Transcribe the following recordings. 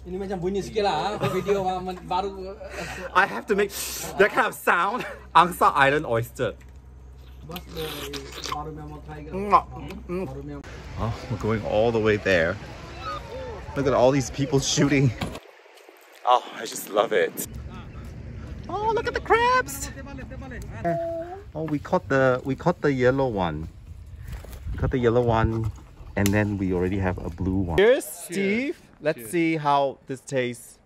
Ini macam bunyi sikit lah, video baru. I have to make that kind of sound. Angsa Island oyster. Oh, we're going all the way there. Look at all these people shooting. Oh, I just love it. Oh, look at the crabs. Oh, we caught the yellow one. We caught the yellow one, and then we already have a blue one. Cheers, Steve. Let's see how this tastes.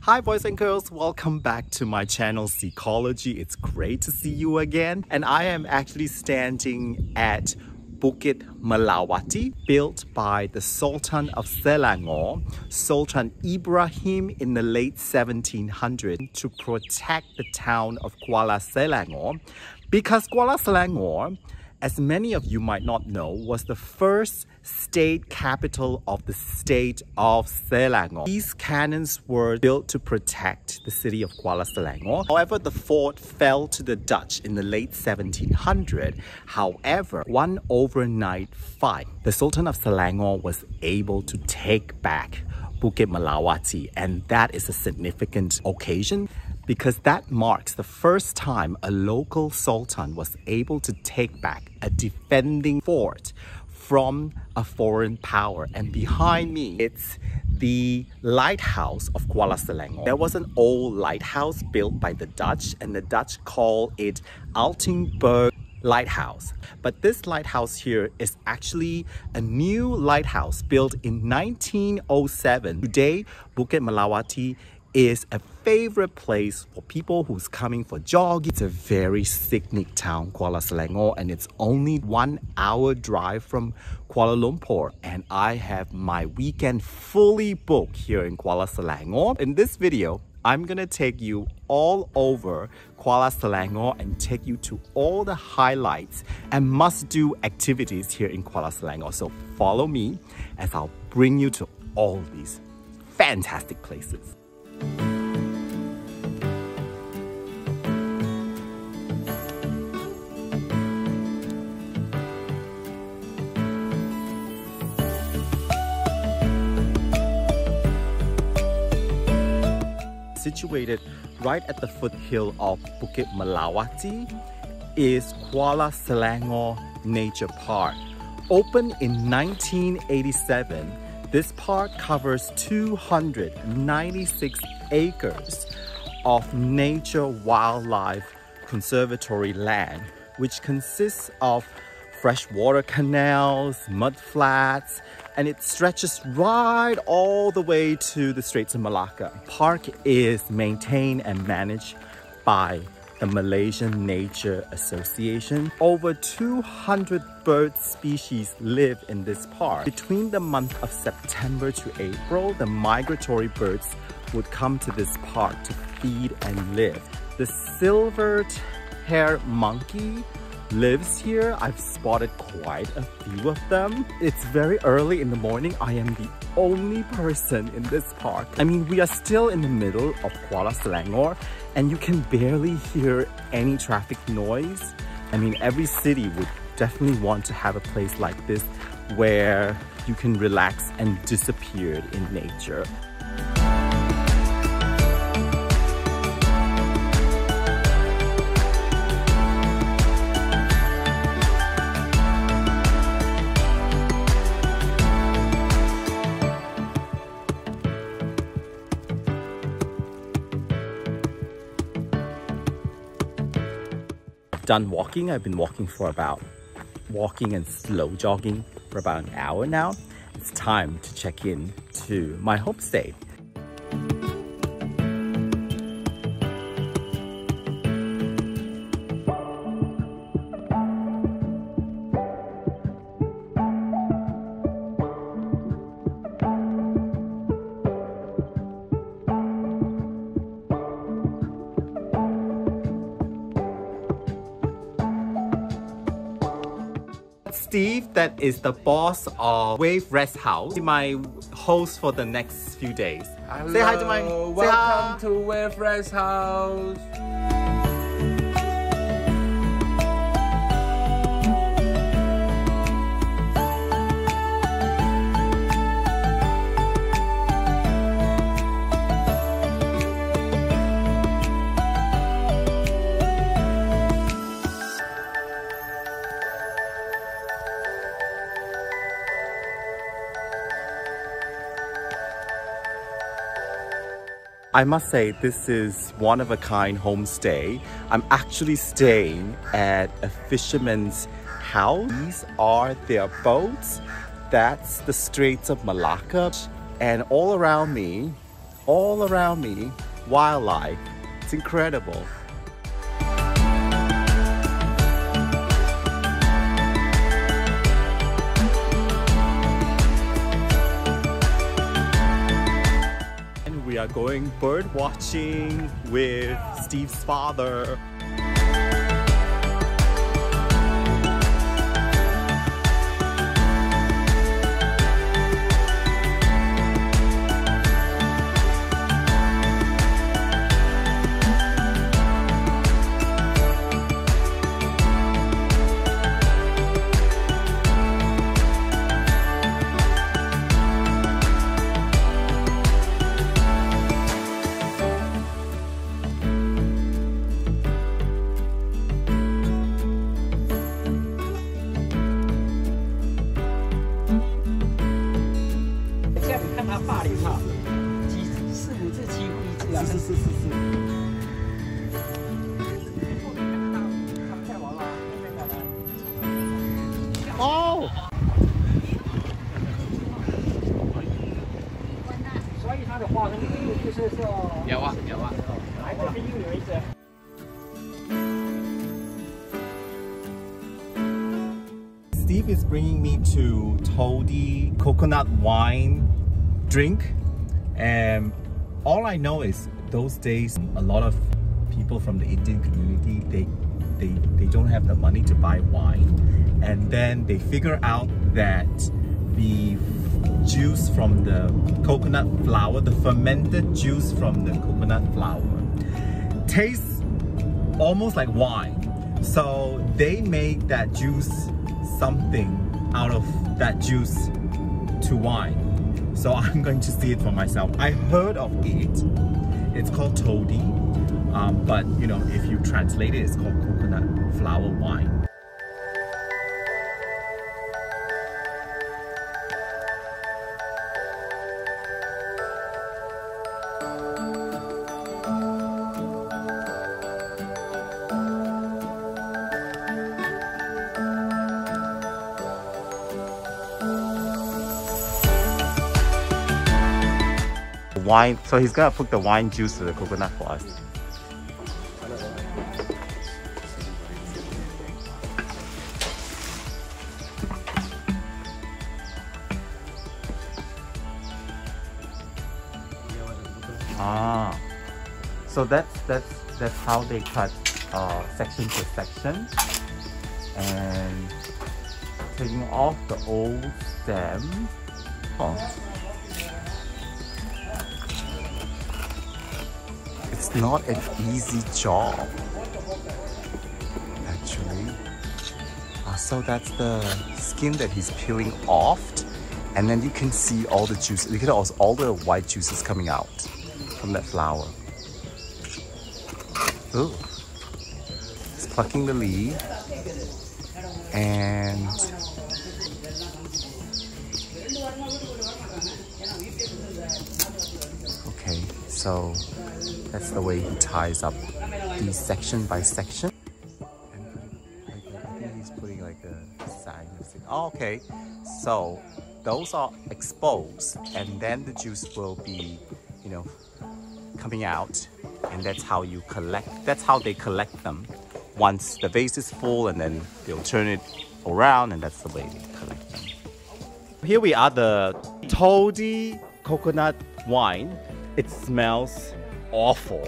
Hi boys and girls, welcome back to my channel Psychology. It's great to see you again. And I am actually standing at Bukit Melawati, built by the Sultan of Selangor, Sultan Ibrahim, in the late 1700s to protect the town of Kuala Selangor. Because Kuala Selangor, as many of you might not know, was the first state capital of the state of Selangor. These cannons were built to protect the city of Kuala Selangor. However, the fort fell to the Dutch in the late 1700s. However, one overnight fight, the Sultan of Selangor was able to take back Bukit Melawati, and that is a significant occasion, because that marks the first time a local sultan was able to take back a defending fort from a foreign power. And behind me, it's the lighthouse of Kuala Selangor. There was an old lighthouse built by the Dutch, and the Dutch call it Altenburg Lighthouse. But this lighthouse here is actually a new lighthouse built in 1907. Today, Bukit Melawati is a favorite place for people who's coming for jogging. It's a very scenic town, Kuala Selangor, and it's only 1 hour drive from Kuala Lumpur. And I have my weekend fully booked here in Kuala Selangor. In this video, I'm gonna take you all over Kuala Selangor and take you to all the highlights and must-do activities here in Kuala Selangor. So follow me as I'll bring you to all these fantastic places. Situated right at the foothill of Bukit Melawati is Kuala Selangor Nature Park. Opened in 1987, this park covers 296 acres of nature wildlife conservatory land, which consists of freshwater canals, mud flats, and it stretches right all the way to the Straits of Malacca. The park is maintained and managed by the Malaysian Nature Association. Over 200 bird species live in this park. Between the month of September to April, the migratory birds would come to this park to feed and live. The silver-haired monkey lives here. I've spotted quite a few of them. It's very early in the morning. I am the only person in this park. I mean, we are still in the middle of Kuala Selangor, and you can barely hear any traffic noise. I mean, every city would definitely want to have a place like this where you can relax and disappear in nature. Done walking. I've been walking and slow jogging for about an hour now. It's time to check in to my homestay. Steve, that is the boss of Wave Resthouse, my host for the next few days. Hello, say hi to my... welcome to Wave Resthouse. I must say, this is one-of-a-kind homestay. I'm actually staying at a fisherman's house. These are their boats. That's the Straits of Malacca. And all around me, wildlife. It's incredible. We are going bird watching with Steve's father. Oh! Steve is bringing me to Toddy coconut wine drink, and all I know is those days a lot of people from the Indian community, they don't have the money to buy wine, and then they figure out that the juice from the coconut flower, the fermented juice from the coconut flower, tastes almost like wine. So they make that juice something out of that juice to wine. So I'm going to see it for myself. I heard of it. It's called Toddy, but you know, if you translate it, it's called coconut flower wine. Wine, so he's gonna put the wine juice to the coconut for us. Ah, so that's how they cut section to section, and taking off the old stem. Oh. It's not an easy job, actually. So that's the skin that he's peeling off, and then you can see all the juice. You can also all the white juices coming out from that flower. Ooh. He's plucking the leaf, and okay, so that's the way he ties up these section by section. And I think he's putting like a sign. Oh, okay, so those are exposed, and then the juice will be, you know, coming out, and that's how you collect. That's how they collect them. Once the vase is full, and then they'll turn it around, and that's the way they collect them. Here we are, the Toddy coconut wine. It smells awful.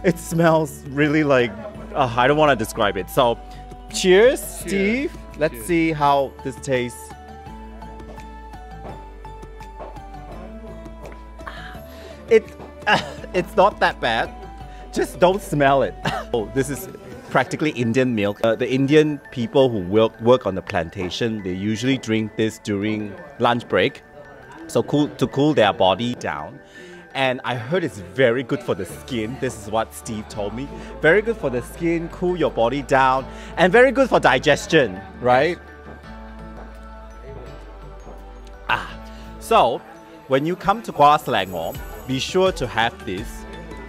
It smells really like, I don't want to describe it. So Cheers, Steve. Let's see how this tastes. It's not that bad. Just don't smell it. Oh, this is practically Indian milk. The Indian people who work on the plantation, they usually drink this during lunch break. So to cool their body down. And I heard it's very good for the skin. This is what Steve told me. Very good for the skin, cool your body down, and very good for digestion, right? So when you come to Kuala Selangor, be sure to have this,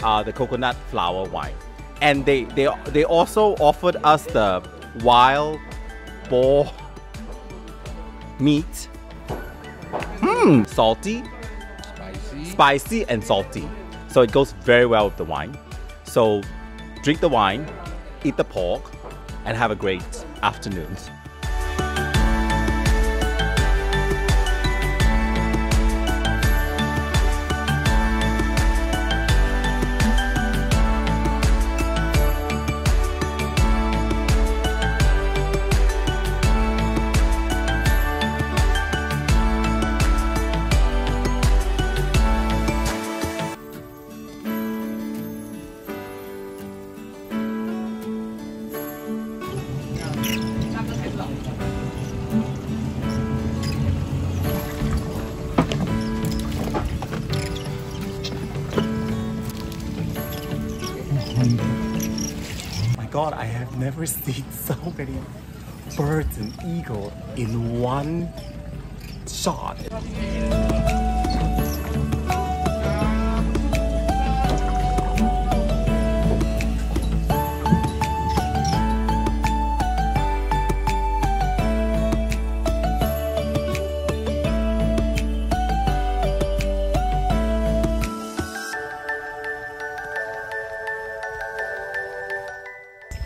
the coconut flower wine. And they also offered us the wild boar meat. Salty, spicy and salty. So it goes very well with the wine. So drink the wine, eat the pork, and have a great afternoon. God, I have never seen so many birds and eagles in one shot.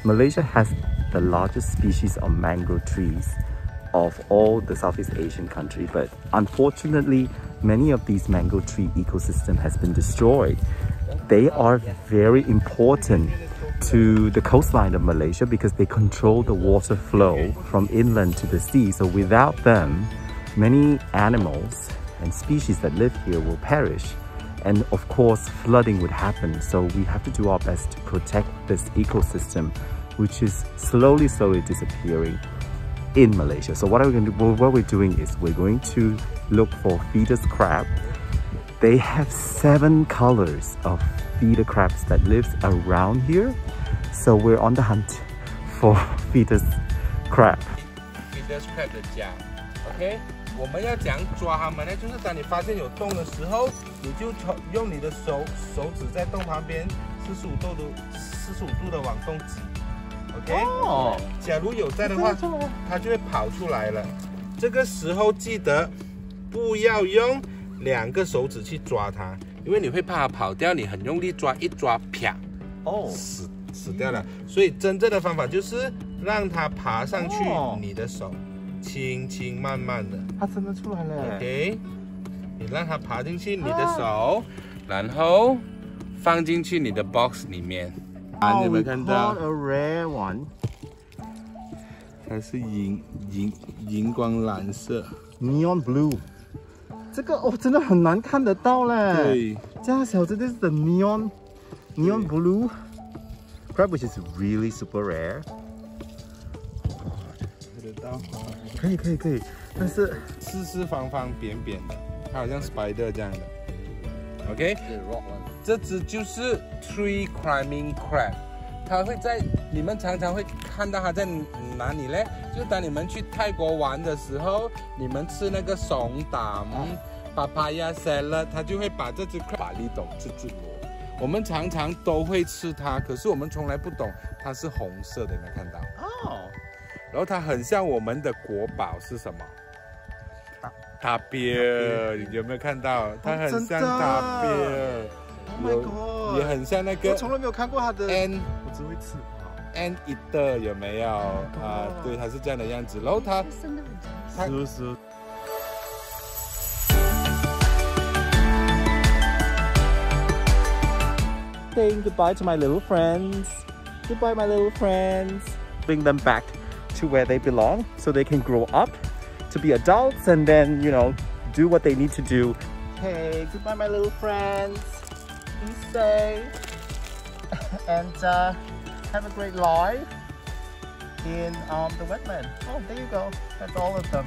Malaysia has the largest species of mangrove trees of all the Southeast Asian countries, but unfortunately, many of these mangrove tree ecosystem has been destroyed. They are very important to the coastline of Malaysia because they control the water flow from inland to the sea. So without them, many animals and species that live here will perish. And of course, flooding would happen. So we have to do our best to protect this ecosystem, which is slowly disappearing in Malaysia. So what we're doing is we're going to look for feeder crab. They have 7 colors of feeder crabs that lives around here. So we're on the hunt for feeder crab. Feeder crab 的家 ，OK。我们要怎样抓它们呢？就是当你发现有洞的时候，你就用你的手指在洞旁边45度的往洞挤 ，OK。哦。假如有在的话，它就会跑出来了。这个时候记得不要用2个手指去抓它，因为你会怕它跑掉，你很用力抓，一抓啪，哦，死掉了。所以真正的方法就是让它爬上去你的手。 轻轻慢慢的，它真的出来了。OK， 你让它爬进去你的手，然后放进去你的 box 里面。啊，你有没有看到 ？A rare one， 它是荧光蓝色 ，neon blue。这个哦，真的很难看得到嘞。对，这样小只，这是 the neon blue crab, which is really super rare。 可以，但是四方方扁扁的，它好像 spider 这样的。OK， 这只就是 tree climbing crab， 它会在你们常常会看到它在哪里嘞？就是当你们去泰国玩的时候，你们吃那个松胆、papaya salad， 它就会把这只 crab 把你懂吃罗。我们常常都会吃它，可是我们从来不懂它是红色的，有没有看到？哦。 然后它很像我们的国宝是什么？塔比尔，你有没有看到？它很像塔比尔，也很像那个。我从来没有看过它的。我只会吃。and eater 有没有？啊，对，它是这样的样子。然后它是。 Saying goodbye to my little friends. Goodbye, my little friends. Bring them back to where they belong so they can grow up to be adults and then, you know, do what they need to do. Hey, goodbye my little friends. Be safe and have a great life in the wetland. Oh, there you go. That's all of them.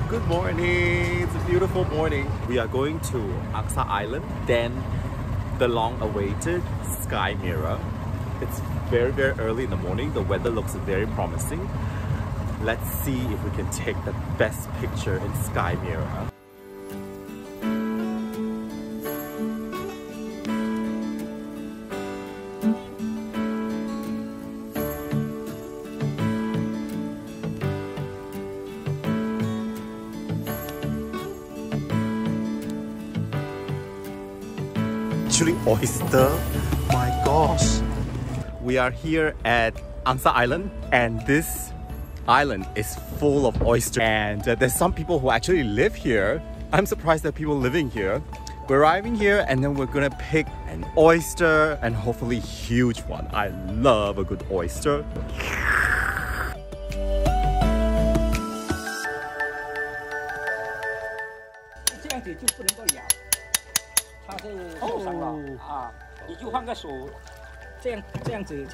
Good morning. It's a beautiful morning. We are going to Angsa Island, then the long-awaited Sky Mirror. It's very early in the morning. The weather looks very promising. Let's see if we can take the best picture in Sky Mirror. Actually, oyster. My gosh. We are here at Angsa Island, and this island is full of oysters. And there's some people who actually live here. I'm surprised that people living here. We're arriving here, and then we're gonna pick an oyster, and hopefully huge one. I love a good oyster. Oh. 你就放在手，这样子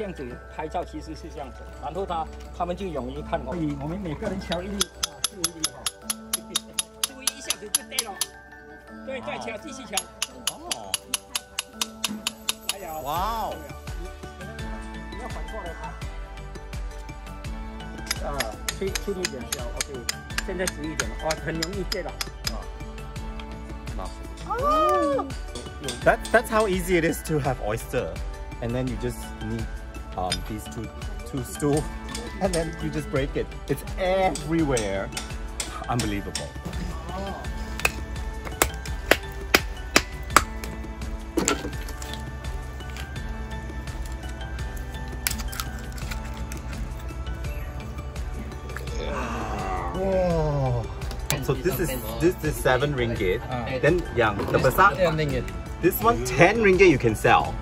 拍照，其实是这样子，然后他们就容易看到。所以我们每个人敲一粒啊，就一粒哈，注意一下子就对了，对，再敲，继续敲。哦，还有，哇哦，你要反过来拍。啊，轻一点敲 ，OK， 现在直一点了，哇，很容易对了。Oh. That's how easy it is to have oyster, and then you just need these two stools, and then you just break it. It's everywhere. Unbelievable. Whoa. So this is 7 ringgit. Then yang the besar, this one 10 ringgit you can sell.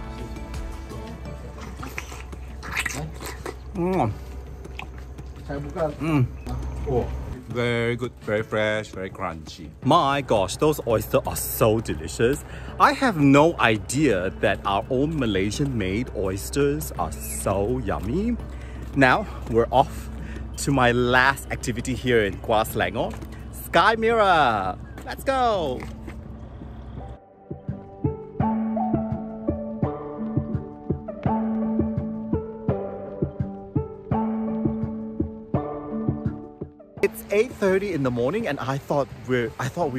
Oh, very good, very fresh, very crunchy. My gosh, those oysters are so delicious. I have no idea that our own Malaysian-made oysters are so yummy. Now we're off to my last activity here in KUALA Selangor. Sky Mirror! Let's go! It's 8:30 in the morning, and I thought we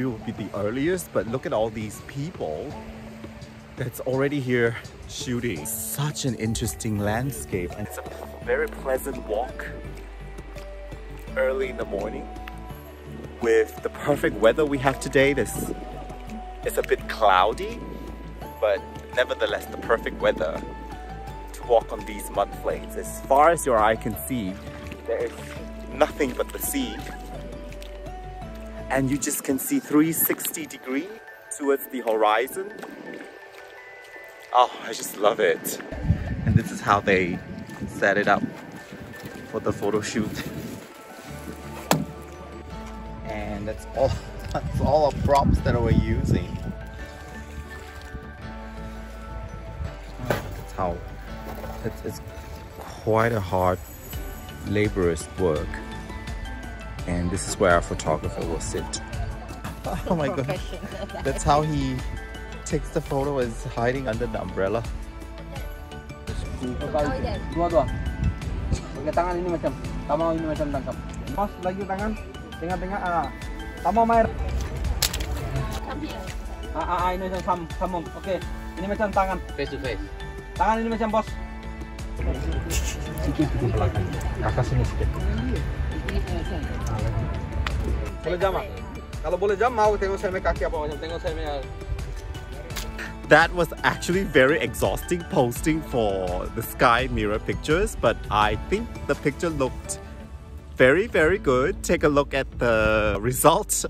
would be the earliest, but look at all these people that's already here shooting. Such an interesting landscape, and it's a very pleasant walk early in the morning. With the perfect weather we have today, it's a bit cloudy, but nevertheless the perfect weather to walk on these mudflats. As far as your eye can see, there is nothing but the sea, and you just can see 360 degrees towards the horizon. Oh, I just love it. And this is how they set it up for the photo shoot. And that's all the props that we're using. That's how it's quite a hard laborious work, and this is where our photographer will sit. Oh my god, that's how he takes the photo, is hiding under the umbrella. Dua. Pakai tangan ini macam, tamau ini macam tangkap. Mas, lagi tangan, tengah-tengah. Tamau main. Ini macam samum. Oke, ini macam tangan. Face to face. Tangan ini macam bos. Atas sini sedikit. Boleh jam? Kalau boleh jam, mau tengok saya kaki apa macam tengok saya. That was actually very exhausting posting for the SKY MIRROR pictures, but I think the picture looked very, very good. Take a look at the results.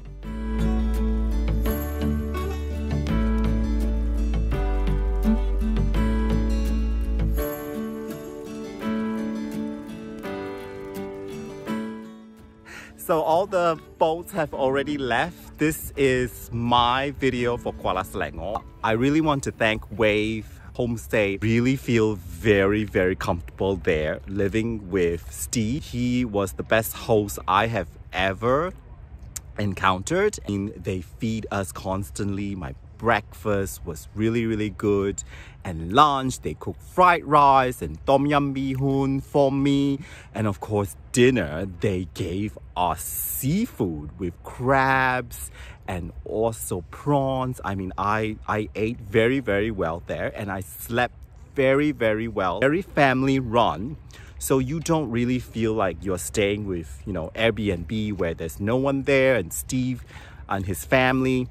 So all the boats have already left. This is my video for Kuala Selangor. I really want to thank Wave Homestay. Really feel very, very comfortable there living with Steve. He was the best host I have ever encountered. And they feed us constantly. My breakfast was really, really good, and lunch they cook fried rice and tom yum bihun for me, and of course dinner they gave us seafood with crabs and also prawns. I mean, I ate very, very well there, and I slept very, very well. Very family run, so you don't really feel like you're staying with, you know, Airbnb where there's no one there, and Steve and his family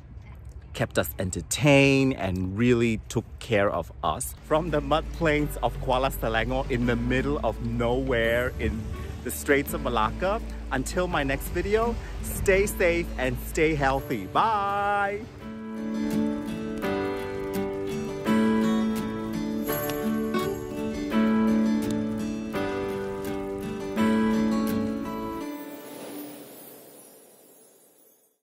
kept us entertained and really took care of us. From the mud plains of Kuala Selangor in the middle of nowhere in the Straits of Malacca. Until my next video, stay safe and stay healthy. Bye!